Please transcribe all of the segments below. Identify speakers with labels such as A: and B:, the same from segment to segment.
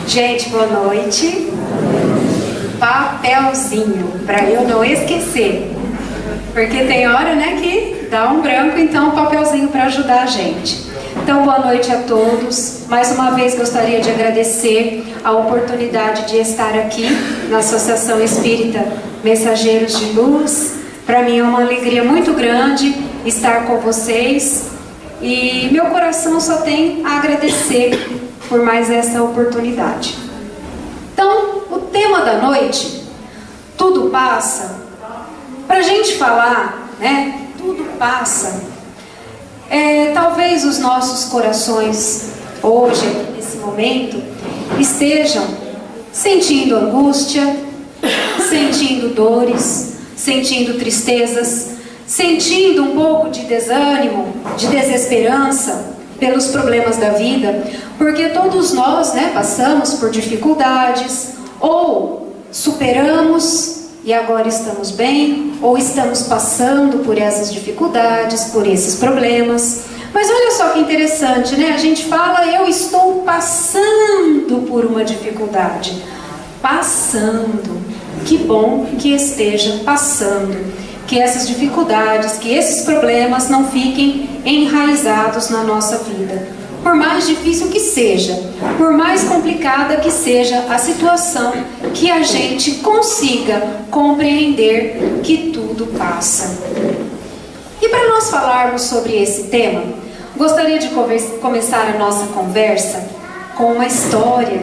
A: Gente, boa noite. Papelzinho, para eu não esquecer. Porque tem hora, né, que dá um branco, então papelzinho para ajudar a gente. Então, boa noite a todos. Mais uma vez gostaria de agradecer a oportunidade de estar aqui na Associação Espírita Mensageiros de Luz. Para mim é uma alegria muito grande estar com vocês. E meu coração só tem a agradecer por mais essa oportunidade. Então, o tema da noite, tudo passa. Para a gente falar, né, tudo passa. Talvez os nossos corações, hoje, nesse momento, estejam sentindo angústia, sentindo dores, sentindo tristezas, sentindo um pouco de desânimo, de desesperança pelos problemas da vida, porque todos nós, né, passamos por dificuldades, ou superamos e agora estamos bem, ou estamos passando por essas dificuldades, por esses problemas. Mas olha só que interessante, né? A gente fala, eu estou passando por uma dificuldade. Passando. Que bom que esteja passando. Que essas dificuldades, que esses problemas não fiquem enraizados na nossa vida. Por mais difícil que seja, por mais complicada que seja a situação, que a gente consiga compreender que tudo passa. E para nós falarmos sobre esse tema, gostaria de começar a nossa conversa com uma história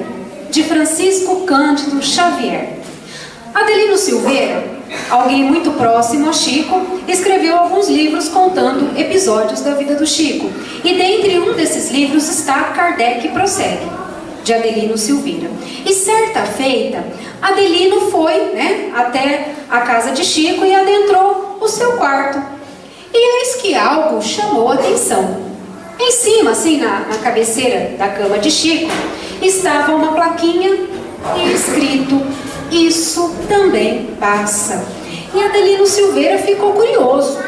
A: de Francisco Cândido Xavier. Adelino Silveira, alguém muito próximo a Chico, escreveu alguns livros contando episódios da vida do Chico. E dentre um desses livros está Kardec Prossegue, de Adelino Silveira. E certa feita, Adelino foi, né, até a casa de Chico e adentrou o seu quarto. E eis que algo chamou a atenção. Em cima, assim, na cabeceira da cama de Chico, estava uma plaquinha e escrito: "Isso também passa". E Adelino Silveira ficou curioso.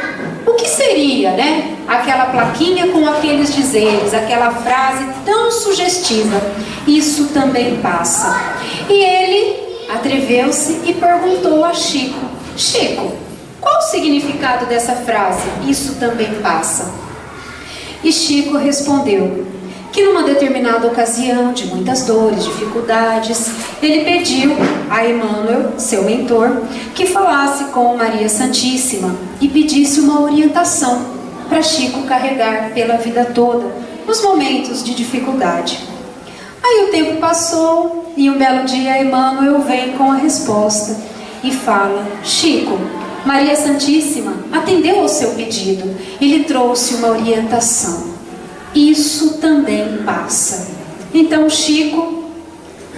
A: O que seria, né? Aquela plaquinha com aqueles dizeres, aquela frase tão sugestiva: "Isso também passa". E ele atreveu-se e perguntou a Chico: "Chico, qual o significado dessa frase, 'Isso também passa'?" E Chico respondeu que numa determinada ocasião de muitas dores, dificuldades, ele pediu a Emmanuel, seu mentor, que falasse com Maria Santíssima e pedisse uma orientação para Chico carregar pela vida toda, nos momentos de dificuldade. Aí o tempo passou e um belo dia Emmanuel vem com a resposta e fala: "Chico, Maria Santíssima atendeu ao seu pedido e lhe trouxe uma orientação. Isso também passa". Então Chico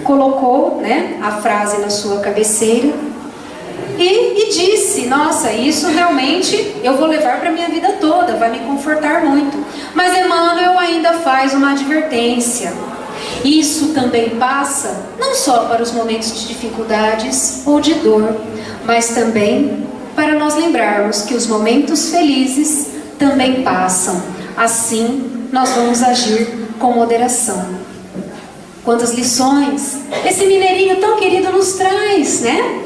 A: colocou, né, a frase na sua cabeceira e disse: "Nossa, isso realmente eu vou levar para a minha vida toda, vai me confortar muito". Mas Emmanuel ainda faz uma advertência: isso também passa não só para os momentos de dificuldades ou de dor, mas também para nós lembrarmos que os momentos felizes também passam. Assim, nós vamos agir com moderação. Quantas lições esse mineirinho tão querido nos traz, né?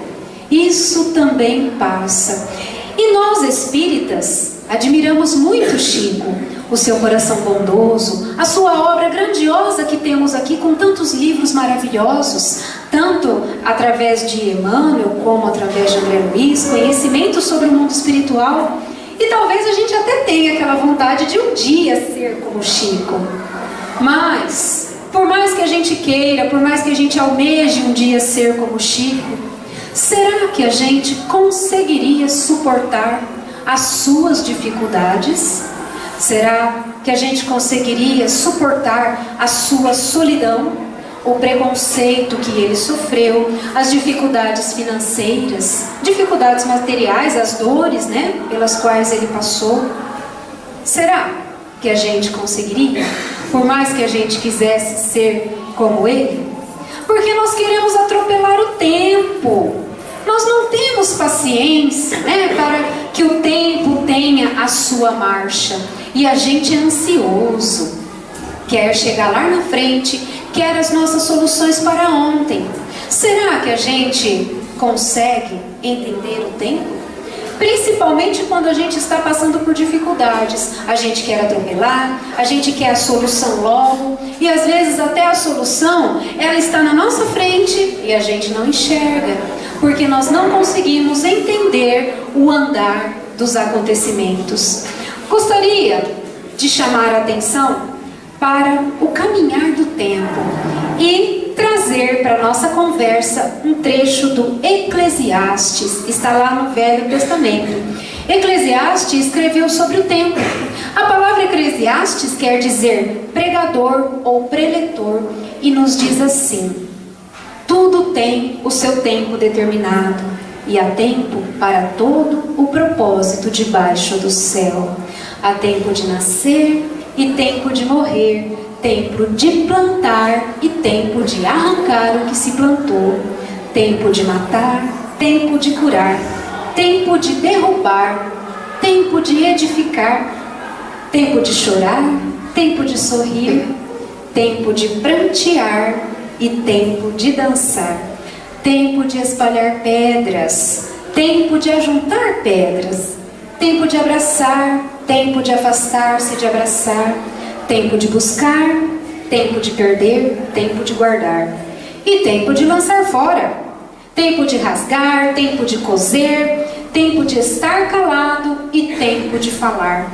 A: Isso também passa. E nós espíritas admiramos muito Chico, o seu coração bondoso, a sua obra grandiosa que temos aqui com tantos livros maravilhosos, tanto através de Emmanuel como através de André Luiz, conhecimento sobre o mundo espiritual. E talvez a gente até tenha aquela vontade de um dia ser como Chico. Mas, por mais que a gente queira, por mais que a gente almeje um dia ser como Chico, será que a gente conseguiria suportar as suas dificuldades? Será que a gente conseguiria suportar a sua solidão? O preconceito que ele sofreu, as dificuldades financeiras, dificuldades materiais, as dores, né, pelas quais ele passou. Será que a gente conseguiria, por mais que a gente quisesse ser como ele? Porque nós queremos atropelar o tempo. Nós não temos paciência, né, para que o tempo tenha a sua marcha. E a gente é ansioso. Quer chegar lá na frente, quer as nossas soluções para ontem. Será que a gente consegue entender o tempo? Principalmente quando a gente está passando por dificuldades. A gente quer atropelar, a gente quer a solução logo, e às vezes até a solução, ela está na nossa frente e a gente não enxerga, porque nós não conseguimos entender o andar dos acontecimentos. Gostaria de chamar a atenção para o caminhar do tempo e trazer para a nossa conversa um trecho do Eclesiastes, está lá no Velho Testamento. Eclesiastes escreveu sobre o tempo. A palavra Eclesiastes quer dizer pregador ou preletor e nos diz assim: tudo tem o seu tempo determinado e há tempo para todo o propósito debaixo do céu. Há tempo de nascer e tempo de morrer, tempo de plantar e tempo de arrancar o que se plantou, tempo de matar, tempo de curar, tempo de derrubar, tempo de edificar, tempo de chorar, tempo de sorrir, tempo de prantear e tempo de dançar, tempo de espalhar pedras, tempo de ajuntar pedras, tempo de abraçar, tempo de afastar-se de abraçar, tempo de buscar, tempo de perder, tempo de guardar, e tempo de lançar fora, tempo de rasgar, tempo de coser, tempo de estar calado e tempo de falar,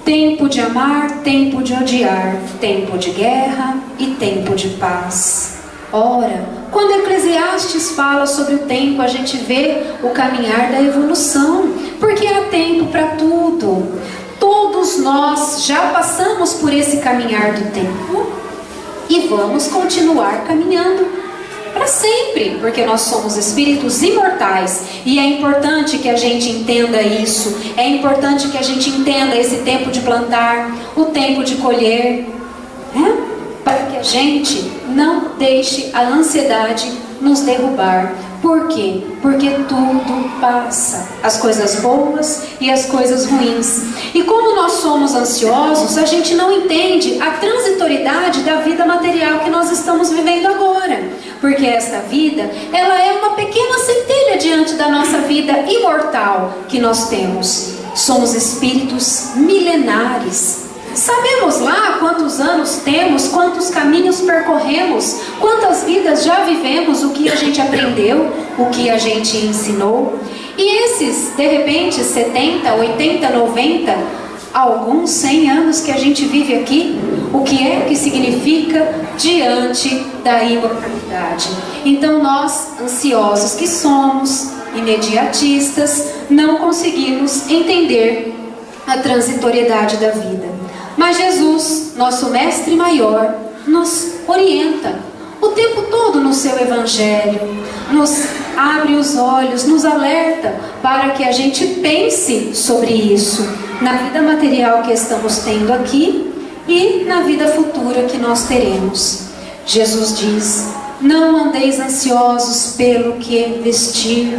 A: tempo de amar, tempo de odiar, tempo de guerra e tempo de paz. Ora, quando Eclesiastes fala sobre o tempo, a gente vê o caminhar da evolução, porque há tempo para tudo. Todos nós já passamos por esse caminhar do tempo e vamos continuar caminhando para sempre, porque nós somos espíritos imortais e é importante que a gente entenda isso. É importante que a gente entenda esse tempo de plantar, o tempo de colher, né? Para que a gente não deixe a ansiedade nos derrubar. Por quê? Porque tudo passa, as coisas boas e as coisas ruins. E como nós somos ansiosos, a gente não entende a transitoriedade da vida material que nós estamos vivendo agora. Porque esta vida, ela é uma pequena centelha diante da nossa vida imortal que nós temos. Somos espíritos milenares. Sabemos lá quantos anos temos, quantos caminhos percorremos, quantas vidas já vivemos, o que a gente aprendeu, o que a gente ensinou. E esses, de repente, 70, 80, 90, alguns 100 anos que a gente vive aqui, o que é que significa diante da imortalidade? Então nós, ansiosos que somos, imediatistas, não conseguimos entender a transitoriedade da vida. Mas Jesus, nosso mestre maior, nos orienta o tempo todo no seu evangelho, nos abre os olhos, nos alerta para que a gente pense sobre isso, na vida material que estamos tendo aqui e na vida futura que nós teremos. Jesus diz: não andeis ansiosos pelo que vestir,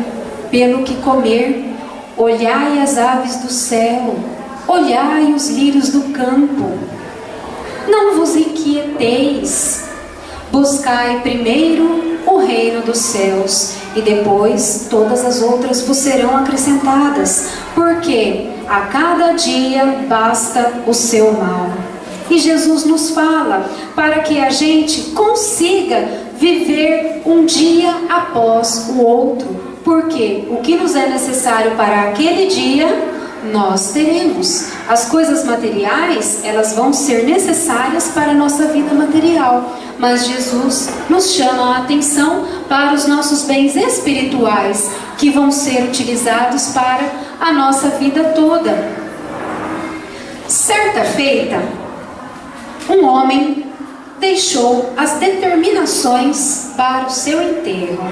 A: pelo que comer, olhai as aves do céu, olhai os lírios do campo, não vos inquieteis, buscai primeiro o reino dos céus, e depois todas as outras vos serão acrescentadas, porque a cada dia basta o seu mal. E Jesus nos fala para que a gente consiga viver um dia após o outro, porque o que nos é necessário para aquele dia nós teremos. As coisas materiais, elas vão ser necessárias para a nossa vida material, mas Jesus nos chama a atenção para os nossos bens espirituais, que vão ser utilizados para a nossa vida toda. Certa feita, um homem deixou as determinações para o seu enterro.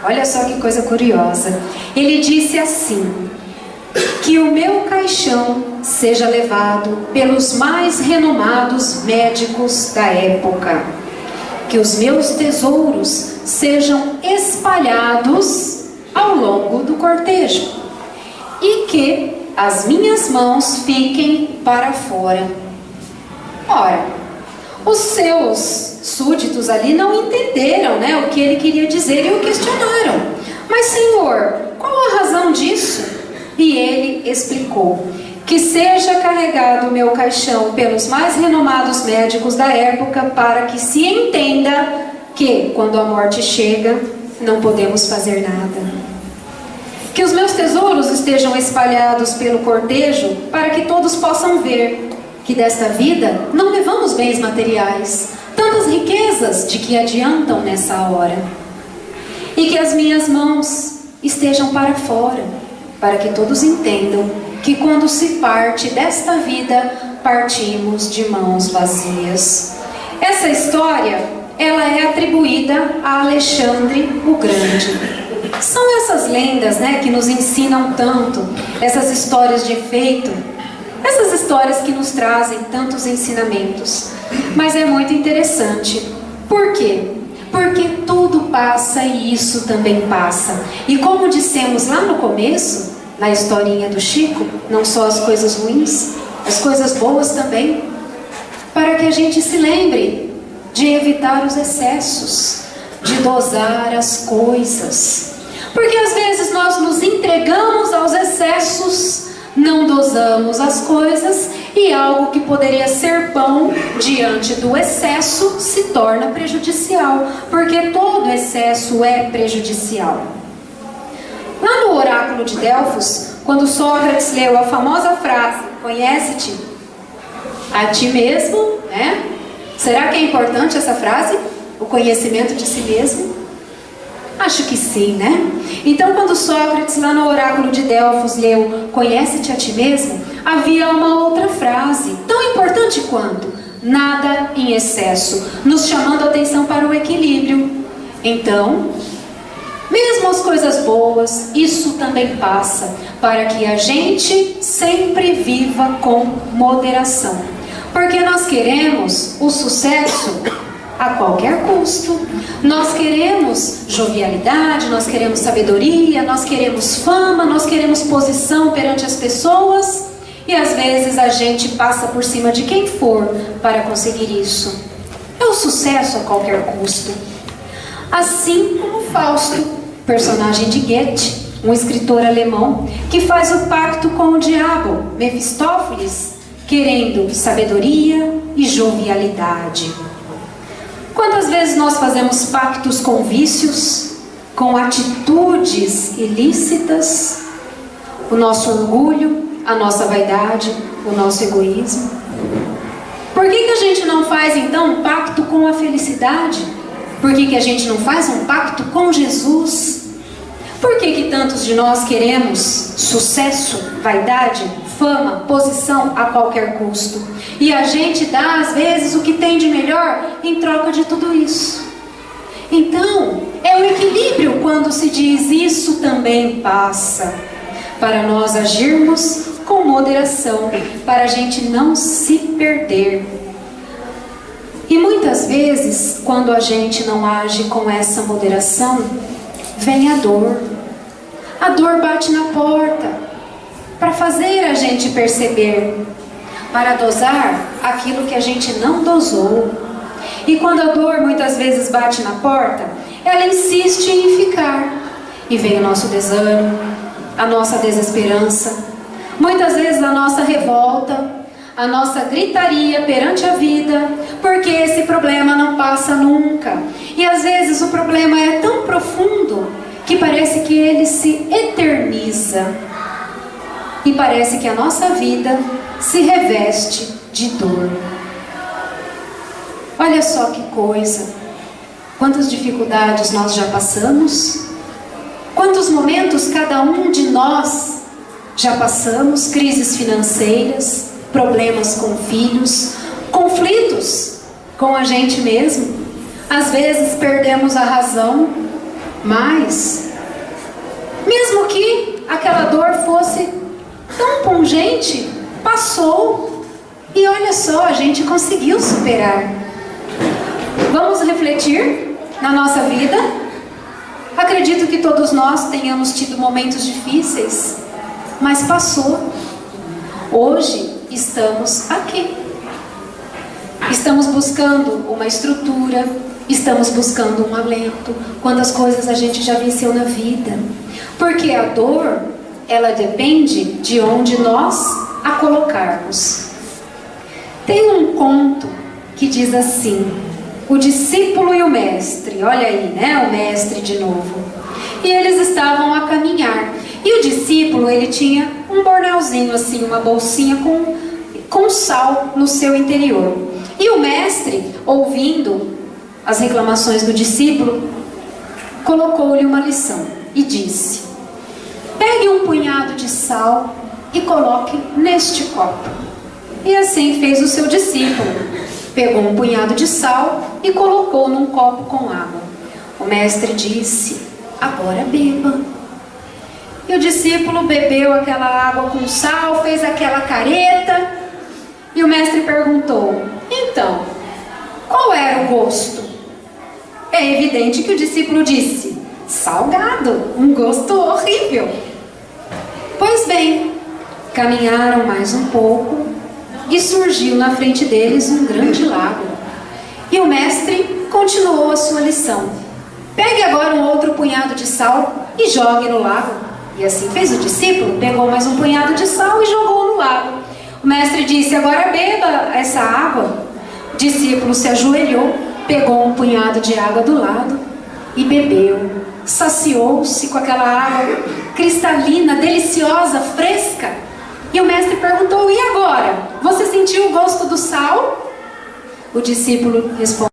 A: Olha só que coisa curiosa. Ele disse assim: que o meu caixão seja levado pelos mais renomados médicos da época, que os meus tesouros sejam espalhados ao longo do cortejo, e que as minhas mãos fiquem para fora. Ora, Os seus súditos ali não entenderam, né, o que ele queria dizer e o questionaram. Mas, Senhor, qual a razão disso? E ele explicou: que seja carregado o meu caixão pelos mais renomados médicos da época, para que se entenda que, quando a morte chega, não podemos fazer nada. Que os meus tesouros estejam espalhados pelo cortejo, para que todos possam ver que desta vida não levamos bens materiais, tantas riquezas de que adiantam nessa hora. E que as minhas mãos estejam para fora, para que todos entendam que quando se parte desta vida, partimos de mãos vazias. Essa história, ela é atribuída a Alexandre o Grande. São essas lendas, né, que nos ensinam tanto, essas histórias de efeito, essas histórias que nos trazem tantos ensinamentos. Mas é muito interessante. Por quê? Porque tudo passa e isso também passa. E como dissemos lá no começo, na historinha do Chico, não só as coisas ruins, as coisas boas também, para que a gente se lembre de evitar os excessos, de dosar as coisas. Porque às vezes nós nos entregamos aos excessos, não dosamos as coisas, e algo que poderia ser bom diante do excesso se torna prejudicial, porque todo excesso é prejudicial. Lá no oráculo de Delfos, quando Sócrates leu a famosa frase: conhece-te a ti mesmo, né? Será que é importante essa frase? O conhecimento de si mesmo? Acho que sim, né? Então, quando Sócrates, lá no oráculo de Delfos, leu conhece-te a ti mesmo, havia uma outra frase, tão importante quanto: nada em excesso, nos chamando a atenção para o equilíbrio. Então, mesmo as coisas boas, isso também passa, para que a gente sempre viva com moderação. Porque nós queremos o sucesso a qualquer custo. Nós queremos jovialidade, nós queremos sabedoria, nós queremos fama, nós queremos posição perante as pessoas, e às vezes a gente passa por cima de quem for para conseguir isso. É o sucesso a qualquer custo. Assim como Fausto, personagem de Goethe, um escritor alemão, que faz o pacto com o diabo, Mefistófeles, querendo sabedoria e jovialidade. Quantas vezes nós fazemos pactos com vícios, com atitudes ilícitas, o nosso orgulho, a nossa vaidade, o nosso egoísmo? Por que a gente não faz então um pacto com a felicidade? Por que a gente não faz um pacto com Jesus? Por que tantos de nós queremos sucesso, vaidade, fama, posição a qualquer custo? E a gente dá às vezes o que tem de melhor em troca de tudo isso. Então, é o equilíbrio quando se diz isso também passa, para nós agirmos com moderação, para a gente não se perder. E muitas vezes, quando a gente não age com essa moderação, vem a dor. A dor bate na porta para fazer a gente perceber, para dosar aquilo que a gente não dosou. E quando a dor muitas vezes bate na porta, ela insiste em ficar. E vem o nosso desânimo, a nossa desesperança, muitas vezes a nossa revolta, a nossa gritaria perante a vida, porque esse problema não passa nunca. E às vezes o problema é tão profundo que parece que ele se eterniza. E parece que a nossa vida se reveste de dor. Olha só que coisa. Quantas dificuldades nós já passamos. Quantos momentos cada um de nós já passamos. Crises financeiras, problemas com filhos, conflitos com a gente mesmo. Às vezes perdemos a razão, mas mesmo que aquela dor fosse tão pungente, passou. E olha só, a gente conseguiu superar. Vamos refletir na nossa vida? Acredito que todos nós tenhamos tido momentos difíceis, mas passou. Hoje estamos aqui. Estamos buscando uma estrutura, estamos buscando um alento, quantas coisas a gente já venceu na vida. Porque a dor, ela depende de onde nós a colocarmos. Tem um conto que diz assim: o discípulo e o mestre, olha aí, né? O mestre de novo. E eles estavam a caminhar. E o discípulo, ele tinha um bornalzinho assim, uma bolsinha com sal no seu interior. E o mestre, ouvindo as reclamações do discípulo, colocou-lhe uma lição e disse: pegue um punhado de sal e coloque neste copo. E assim fez o seu discípulo. Pegou um punhado de sal e colocou num copo com água. O mestre disse: agora beba. E o discípulo bebeu aquela água com sal, fez aquela careta. E o mestre perguntou: então, qual era o gosto? É evidente que o discípulo disse: salgado, um gosto horrível. Pois bem, caminharam mais um pouco e surgiu na frente deles um grande lago. E o mestre continuou a sua lição: pegue agora um outro punhado de sal e jogue no lago. E assim fez o discípulo, pegou mais um punhado de sal e jogou no lago. O mestre disse: agora beba essa água. O discípulo se ajoelhou, pegou um punhado de água do lado e bebeu. Saciou-se com aquela água cristalina, deliciosa, fresca. E o mestre perguntou: e agora? Você sentiu o gosto do sal? O discípulo respondeu: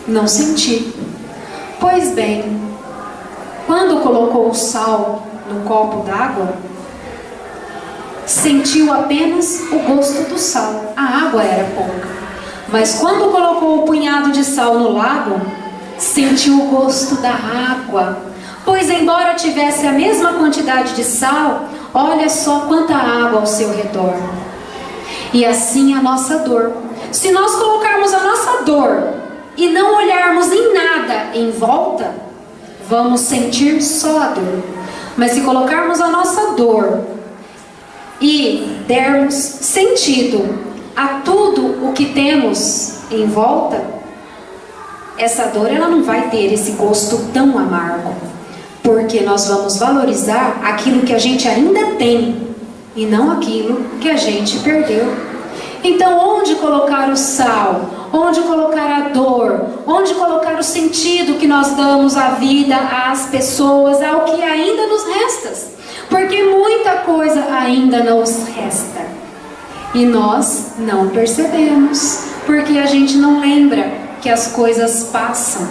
A: não senti. Pois bem, quando colocou o sal no copo d'água, sentiu apenas o gosto do sal. A água era pouca. Mas quando colocou o punhado de sal no lago, sentiu o gosto da água. Pois embora tivesse a mesma quantidade de sal, olha só quanta água ao seu redor. E assim a nossa dor. Se nós colocarmos a nossa dor e não olharmos em nada em volta, vamos sentir só a dor. Mas se colocarmos a nossa dor e dermos sentido a tudo o que temos em volta, essa dor ela não vai ter esse gosto tão amargo, porque nós vamos valorizar aquilo que a gente ainda tem e não aquilo que a gente perdeu. Então, onde colocar o sal? Onde colocar a dor? Onde colocar o sentido que nós damos à vida, às pessoas, ao que ainda nos resta? Porque muita coisa ainda nos resta. E nós não percebemos, porque a gente não lembra que as coisas passam.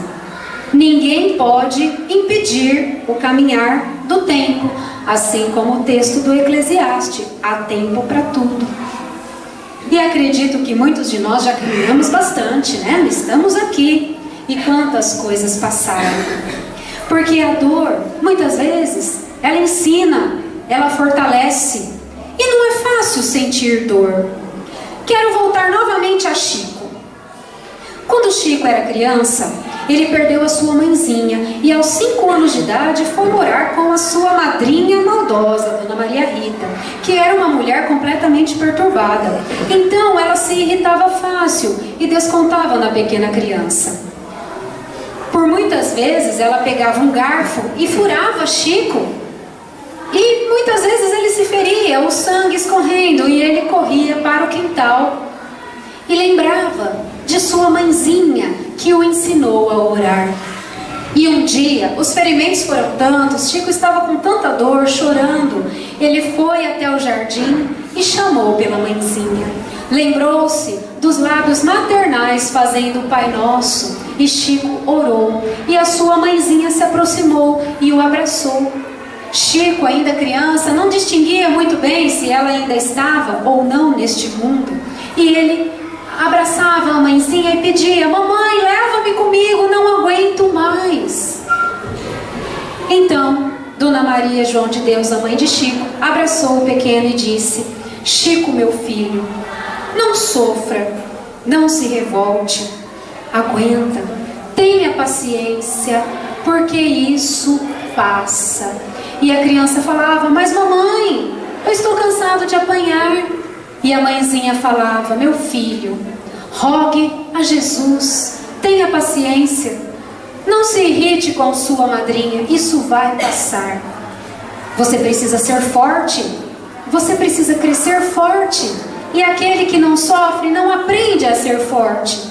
A: Ninguém pode impedir o caminhar do tempo, assim como o texto do Eclesiastes: há tempo para tudo. E acredito que muitos de nós já caminhamos bastante, né? Estamos aqui. E quantas coisas passaram. Porque a dor, muitas vezes, ela ensina, ela fortalece. E não é fácil sentir dor. Quero voltar novamente a Chico. Quando Chico era criança, ele perdeu a sua mãezinha e aos 5 anos de idade foi morar com a sua madrinha maldosa, Dona Maria Rita, que era uma mulher completamente perturbada. Então ela se irritava fácil e descontava na pequena criança. Por muitas vezes ela pegava um garfo e furava Chico. E muitas vezes ele se feria, o sangue escorrendo, e ele corria para o quintal e lembrava de sua mãezinha que o ensinou a orar. E um dia, os ferimentos foram tantos, Chico estava com tanta dor, chorando. Ele foi até o jardim e chamou pela mãezinha. Lembrou-se dos lábios maternais fazendo o Pai Nosso, e Chico orou, e a sua mãezinha se aproximou e o abraçou. Chico, ainda criança, não distinguia muito bem se ela ainda estava ou não neste mundo. E ele abraçava a mãezinha e pedia: mamãe, leva-me comigo, não aguento mais. Então, Dona Maria João de Deus, a mãe de Chico, abraçou o pequeno e disse: Chico, meu filho, não sofra, não se revolte, aguenta, tenha paciência, porque isso passa. E a criança falava: mas mamãe, eu estou cansado de apanhar. E a mãezinha falava: meu filho, rogue a Jesus, tenha paciência, não se irrite com sua madrinha, isso vai passar. Você precisa ser forte, você precisa crescer forte, e aquele que não sofre não aprende a ser forte.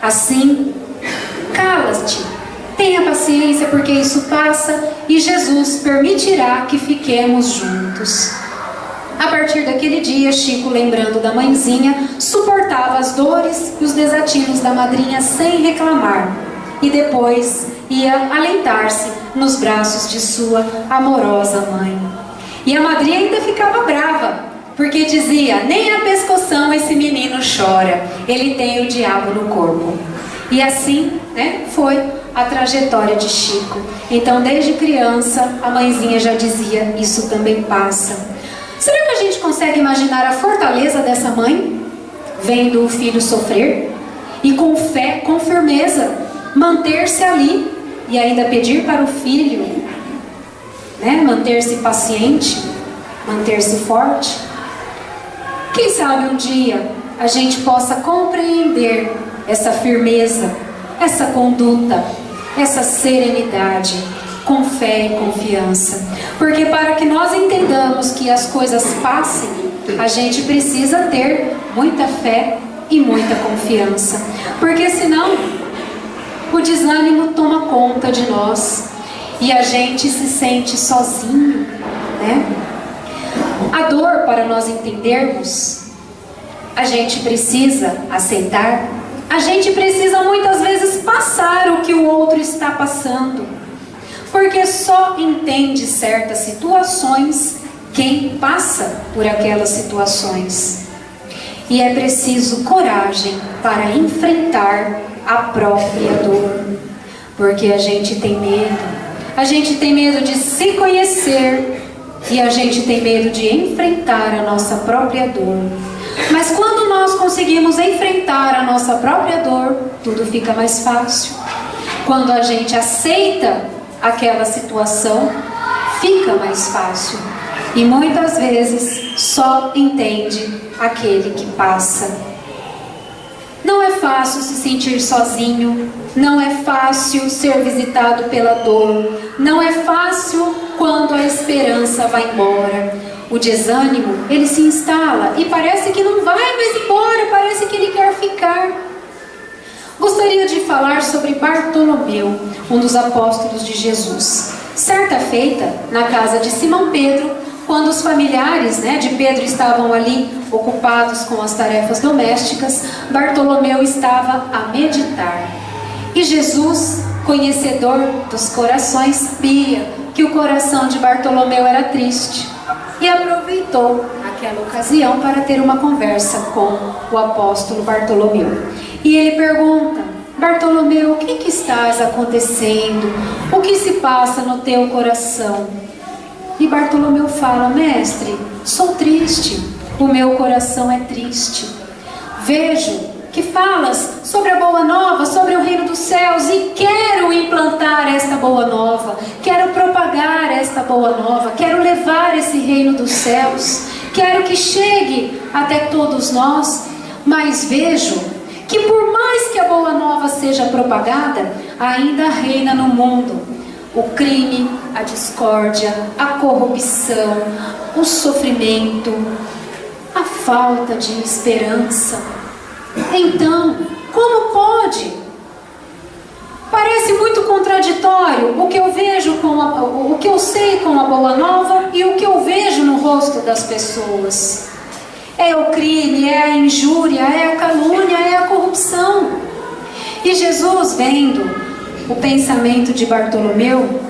A: Assim, cala-te, tenha paciência, porque isso passa e Jesus permitirá que fiquemos juntos. A partir daquele dia, Chico, lembrando da mãezinha, suportava as dores e os desatinos da madrinha sem reclamar, e depois ia aleitar-se nos braços de sua amorosa mãe. E a madrinha ainda ficava brava, porque dizia: nem a pescoção esse menino chora, ele tem o diabo no corpo. E assim, foi a trajetória de Chico. Então, desde criança, a mãezinha já dizia: isso também passa. Será que a gente consegue imaginar a fortaleza dessa mãe, vendo o filho sofrer, e com fé, com firmeza, manter-se ali, e ainda pedir para o filho, manter-se paciente, manter-se forte? Quem sabe um dia a gente possa compreender essa firmeza, essa conduta, essa serenidade, com fé e confiança. Porque para que nós entendamos que as coisas passem, a gente precisa ter muita fé e muita confiança. Porque senão o desânimo toma conta de nós e a gente se sente sozinho, A dor, para nós entendermos, a gente precisa aceitar, a gente precisa muitas vezes passar o que o outro está passando, porque só entende certas situações quem passa por aquelas situações. E é preciso coragem para enfrentar a própria dor, porque a gente tem medo de se conhecer, e a gente tem medo de enfrentar a nossa própria dor. Mas quando nós conseguimos enfrentar a nossa própria dor, tudo fica mais fácil. Quando a gente aceita aquela situação, fica mais fácil. E muitas vezes só entende aquele que passa. Não é fácil se sentir sozinho, não é fácil ser visitado pela dor, não é fácil quando a esperança vai embora. O desânimo, ele se instala e parece que não vai mais embora, parece que ele quer ficar. Gostaria de falar sobre Bartolomeu, um dos apóstolos de Jesus. Certa feita, na casa de Simão Pedro, quando os familiares de Pedro estavam ali ocupados com as tarefas domésticas, Bartolomeu estava a meditar. E Jesus, conhecedor dos corações, sabia que o coração de Bartolomeu era triste e aproveitou aquela ocasião para ter uma conversa com o apóstolo Bartolomeu. E ele pergunta: Bartolomeu, o que estás acontecendo? O que se passa no teu coração? E Bartolomeu fala: mestre, sou triste, o meu coração é triste. Vejo que falas sobre a boa nova, sobre o reino dos céus, e quero implantar esta boa nova, quero propagar esta boa nova, quero levar esse reino dos céus, quero que chegue até todos nós, mas vejo que por mais que a boa nova seja propagada, ainda reina no mundo o crime, a discórdia, a corrupção, o sofrimento, a falta de esperança. Então, como pode? Parece muito contraditório o que eu vejo o que eu sei com a boa nova e o que eu vejo no rosto das pessoas. É o crime, é a injúria, é a calúnia, é a corrupção. E Jesus, vendo o pensamento de Bartolomeu,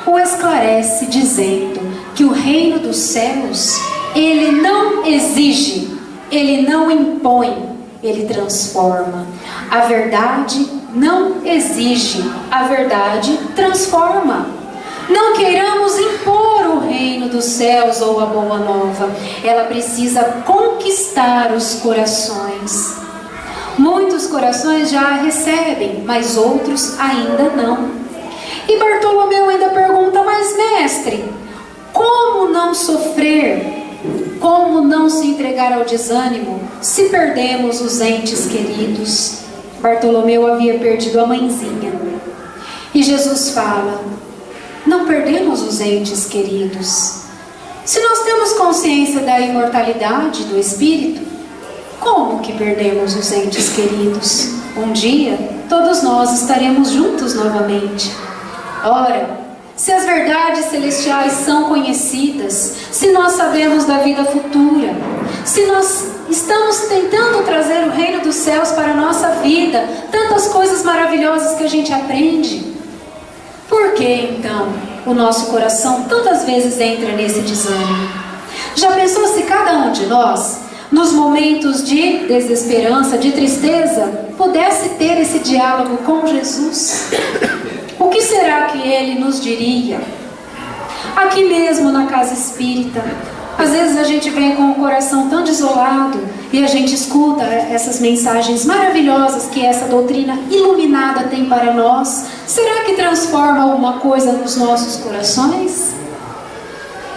A: o esclarece dizendo que o reino dos céus, ele não exige, ele não impõe, ele transforma. A verdade não exige, a verdade transforma. Não queiramos impor o reino dos céus ou a boa nova. Ela precisa conquistar os corações. Muitos corações já a recebem, mas outros ainda não. E Bartolomeu ainda pergunta: mas mestre, como não sofrer? Como como não se entregar ao desânimo se perdemos os entes queridos? Bartolomeu havia perdido a mãezinha. E Jesus fala: não perdemos os entes queridos. Se nós temos consciência da imortalidade do espírito, como que perdemos os entes queridos? Um dia, todos nós estaremos juntos novamente. Ora, se as verdades celestiais são conhecidas, se nós sabemos da vida futura, se nós estamos tentando trazer o reino dos céus para a nossa vida, tantas coisas maravilhosas que a gente aprende, por que então o nosso coração tantas vezes entra nesse desânimo? Já pensou se cada um de nós, nos momentos de desesperança, de tristeza, pudesse ter esse diálogo com Jesus? O que será que Ele nos diria? Aqui mesmo na casa espírita, às vezes a gente vem com o coração tão desolado e a gente escuta essas mensagens maravilhosas que essa doutrina iluminada tem para nós. Será que transforma alguma coisa nos nossos corações?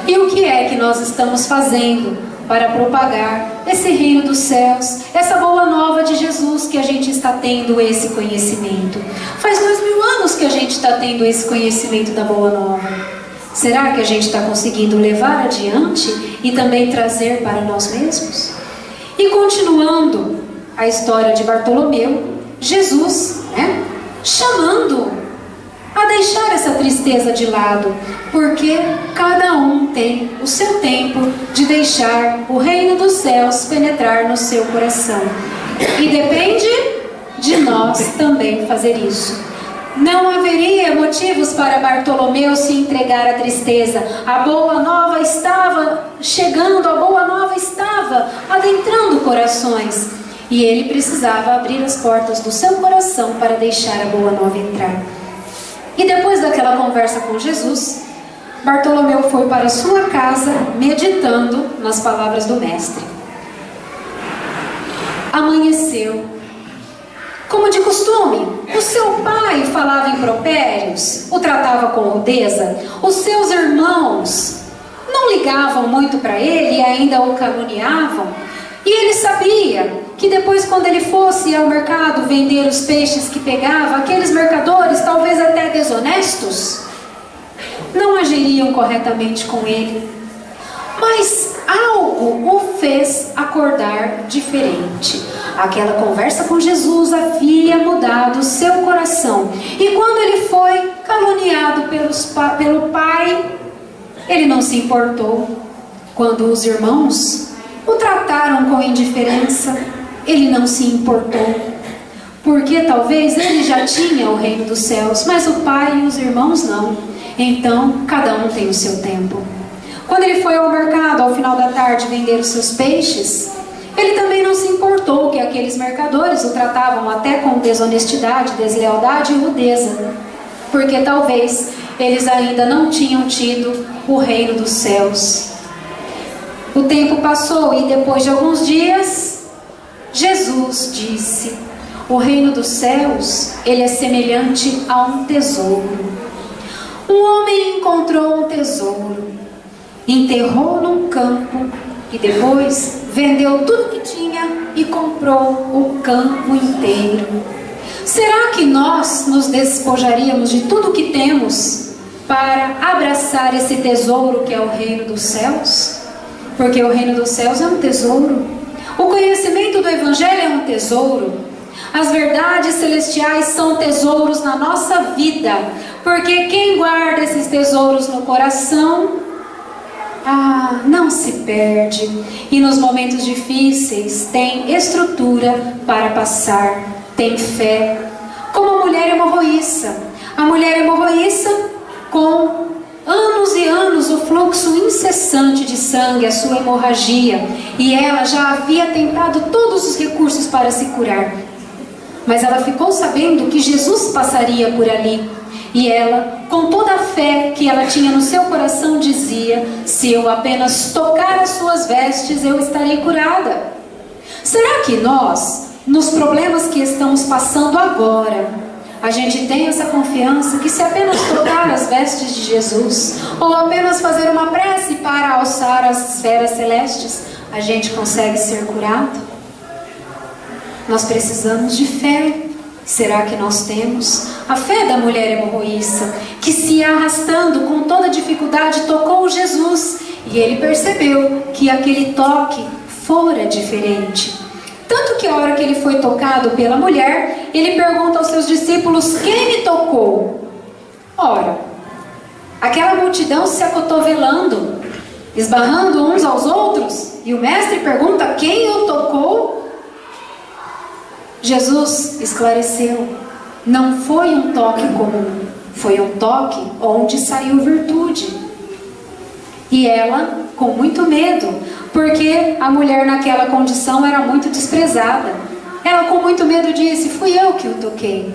A: E o que é que nós estamos fazendo para propagar esse reino dos céus, essa boa nova de Jesus que a gente está tendo esse conhecimento? Faz 2000 anos que a gente está tendo esse conhecimento da boa nova. Será que a gente está conseguindo levar adiante e também trazer para nós mesmos? E continuando a história de Bartolomeu, Jesus, chamando a deixar essa tristeza de lado, porque cada um tem o seu tempo de deixar o reino dos céus penetrar no seu coração. E depende de nós também fazer isso. Não haveria motivos para Bartolomeu se entregar à tristeza. A boa nova estava chegando, a boa nova estava adentrando corações. E ele precisava abrir as portas do seu coração para deixar a boa nova entrar. E depois daquela conversa com Jesus, Bartolomeu foi para sua casa meditando nas palavras do Mestre. Amanheceu. Como de costume, o seu pai falava impropérios, o tratava com rudeza, os seus irmãos não ligavam muito para ele e ainda o caluniavam. E ele sabia que depois, quando ele fosse ao mercado vender os peixes que pegava, aqueles mercadores, talvez até desonestos, não agiriam corretamente com ele. Mas algo o fez acordar diferente. Aquela conversa com Jesus havia mudado seu coração. E quando ele foi caluniado pelo pai, ele não se importou. Quando os irmãos o trataram com indiferença, ele não se importou. Porque talvez ele já tinha o reino dos céus, mas o pai e os irmãos não. Então, cada um tem o seu tempo. Quando ele foi ao mercado, ao final da tarde, vender os seus peixes, ele também não se importou que aqueles mercadores o tratavam até com desonestidade, deslealdade e rudeza, porque talvez eles ainda não tinham tido o reino dos céus. O tempo passou e depois de alguns dias, Jesus disse: o reino dos céus, ele é semelhante a um tesouro. Um homem encontrou um tesouro, enterrou num campo e depois vendeu tudo que tinha e comprou o campo inteiro. Será que nós nos despojaríamos de tudo que temos para abraçar esse tesouro que é o reino dos céus? Porque o reino dos céus é um tesouro. O conhecimento do Evangelho é um tesouro. As verdades celestiais são tesouros na nossa vida, porque quem guarda esses tesouros no coração, não se perde, e nos momentos difíceis tem estrutura para passar, tem fé. Como a mulher hemorroíça. A mulher hemorroíça, com anos e anos o fluxo incessante de sangue, a sua hemorragia, e ela já havia tentado todos os recursos para se curar, mas ela ficou sabendo que Jesus passaria por ali. E ela, com toda a fé que ela tinha no seu coração, dizia: se eu apenas tocar as suas vestes, eu estarei curada. Será que nós, nos problemas que estamos passando agora, a gente tem essa confiança que se apenas tocar as vestes de Jesus, ou apenas fazer uma prece para alçar as esferas celestes, a gente consegue ser curado? Nós precisamos de fé. Será que nós temos? A fé da mulher hemorroísta, que se ia arrastando com toda dificuldade, tocou Jesus. E ele percebeu que aquele toque fora diferente. Tanto que a hora que ele foi tocado pela mulher, ele pergunta aos seus discípulos: quem me tocou? Ora, aquela multidão se acotovelando, esbarrando uns aos outros, e o mestre pergunta: quem o tocou? Jesus esclareceu: não foi um toque comum, foi um toque onde saiu virtude. E ela, com muito medo, porque a mulher naquela condição era muito desprezada, ela com muito medo disse: fui eu que o toquei.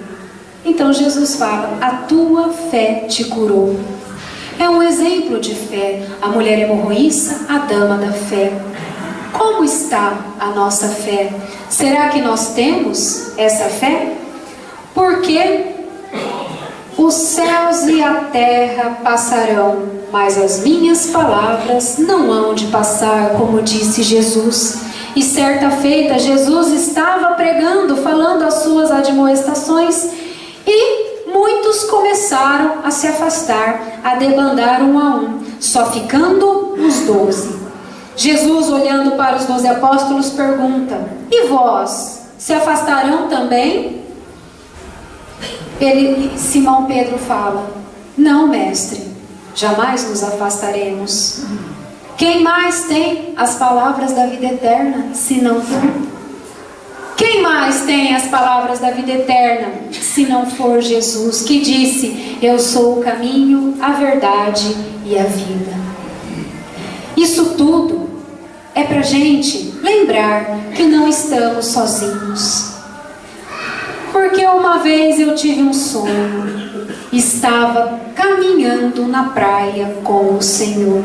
A: Então Jesus fala: a tua fé te curou. É um exemplo de fé. A mulher hemorroísta, a dama da fé. Como está a nossa fé? Será que nós temos essa fé? Porque os céus e a terra passarão, mas as minhas palavras não hão de passar, como disse Jesus. E certa feita Jesus estava pregando, falando as suas admoestações, e muitos começaram a se afastar, a debandar um a um, só ficando os 12. Jesus, olhando para os 12 apóstolos, pergunta: e vós, se afastarão também? Simão Pedro fala: não, mestre, jamais nos afastaremos. Quem mais tem as palavras da vida eterna, senão tu? Quem mais tem as palavras da vida eterna, se não for Jesus, que disse: eu sou o caminho, a verdade e a vida? Isso tudo é para a gente lembrar que não estamos sozinhos. Porque uma vez eu tive um sonho, estava caminhando na praia com o Senhor.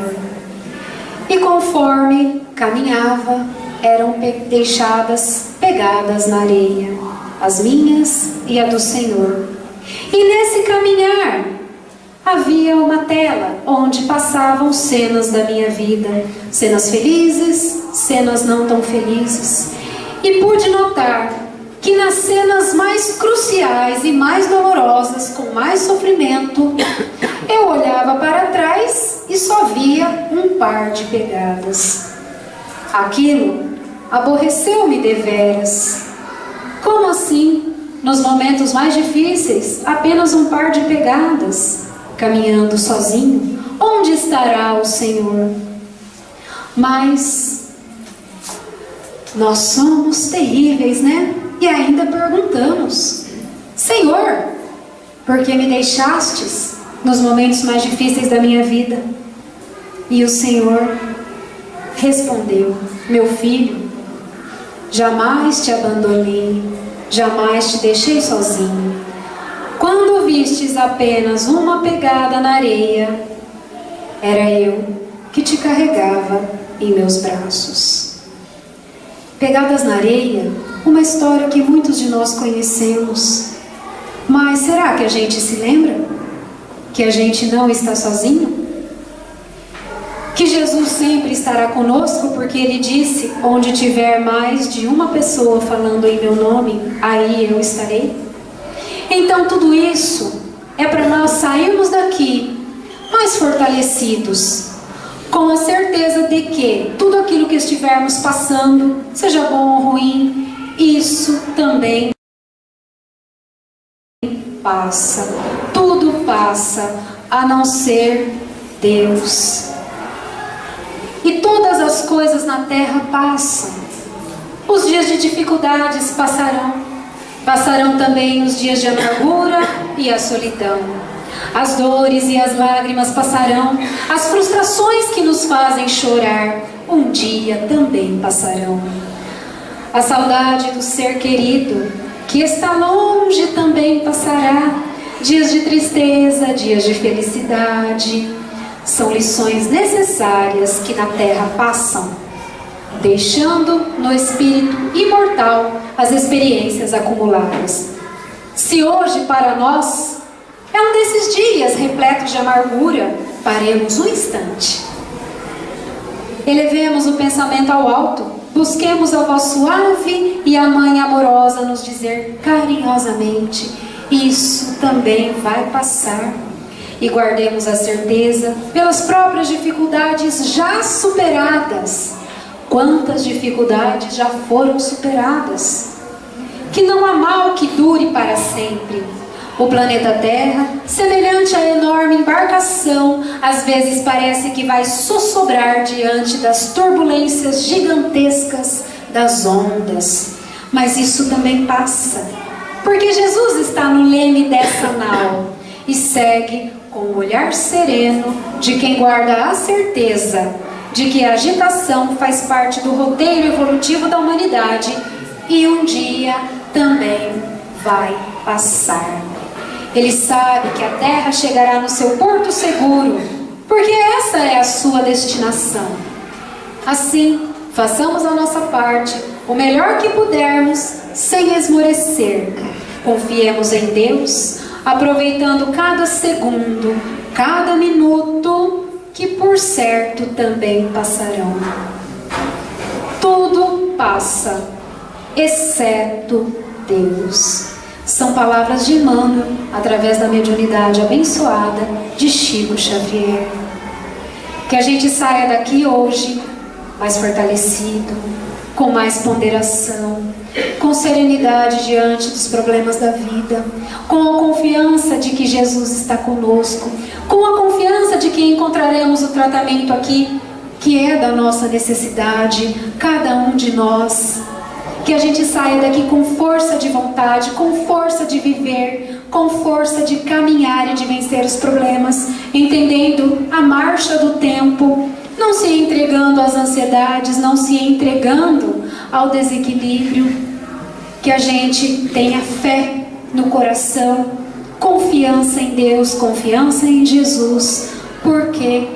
A: E conforme caminhava, eram deixadas pegadas na areia, as minhas e a do Senhor. E nesse caminhar, havia uma tela onde passavam cenas da minha vida, cenas felizes, cenas não tão felizes. E pude notar que nas cenas mais cruciais e mais dolorosas, com mais sofrimento, eu olhava para trás e só via um par de pegadas. Aquilo aborreceu-me deveras. Como assim, nos momentos mais difíceis, apenas um par de pegadas? Caminhando sozinho, onde estará o Senhor? Mas nós somos terríveis, né? E ainda perguntamos: Senhor, por que me deixastes nos momentos mais difíceis da minha vida? E o Senhor respondeu: meu filho, jamais te abandonei, jamais te deixei sozinho. Quando vistes apenas uma pegada na areia, era eu que te carregava em meus braços. Pegadas na areia, uma história que muitos de nós conhecemos. Mas será que a gente se lembra? Que a gente não está sozinho? Que Jesus sempre estará conosco, porque Ele disse: onde tiver mais de uma pessoa falando em meu nome, aí eu estarei? Então tudo isso é para nós sairmos daqui mais fortalecidos, com a certeza de que tudo aquilo que estivermos passando, seja bom ou ruim, isso também passa. Tudo passa, a não ser Deus. E todas as coisas na terra passam. Os dias de dificuldades passarão. Passarão também os dias de amargura e a solidão. As dores e as lágrimas passarão. As frustrações que nos fazem chorar, um dia também passarão. A saudade do ser querido, que está longe, também passará. Dias de tristeza, dias de felicidade, são lições necessárias que na terra passam, deixando no espírito imortal as experiências acumuladas. Se hoje para nós é um desses dias repletos de amargura, paremos um instante. Elevemos o pensamento ao alto, busquemos a voz suave e a mãe amorosa nos dizer carinhosamente: isso também vai passar. E guardemos a certeza, pelas próprias dificuldades já superadas. Quantas dificuldades já foram superadas? Que não há mal que dure para sempre. O planeta Terra, semelhante à enorme embarcação, às vezes parece que vai sossobrar diante das turbulências gigantescas das ondas. Mas isso também passa, porque Jesus está no leme dessa nau e segue com o olhar sereno de quem guarda a certeza de que a agitação faz parte do roteiro evolutivo da humanidade e um dia também vai passar. Ele sabe que a Terra chegará no seu porto seguro, porque essa é a sua destinação. Assim, façamos a nossa parte, o melhor que pudermos, sem esmorecer. Confiemos em Deus, aproveitando cada segundo, cada minuto, que por certo também passarão. Tudo passa, exceto Deus. São palavras de Emmanuel, através da mediunidade abençoada de Chico Xavier. Que a gente saia daqui hoje mais fortalecido, com mais ponderação, com serenidade diante dos problemas da vida, com a confiança de que Jesus está conosco, com a confiança de que encontraremos o tratamento aqui, que é da nossa necessidade, cada um de nós. Que a gente saia daqui com força de vontade, com força de viver, com força de caminhar e de vencer os problemas, entendendo a marcha do tempo, não se entregando às ansiedades, não se entregando ao desequilíbrio. Que a gente tenha fé no coração, confiança em Deus, confiança em Jesus, porque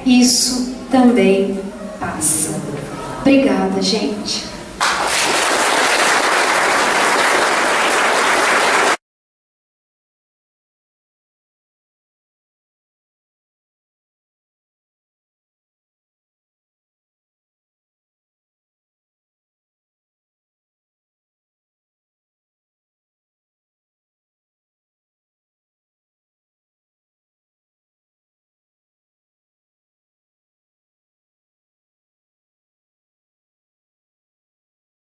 A: isso também passa. Obrigada, gente.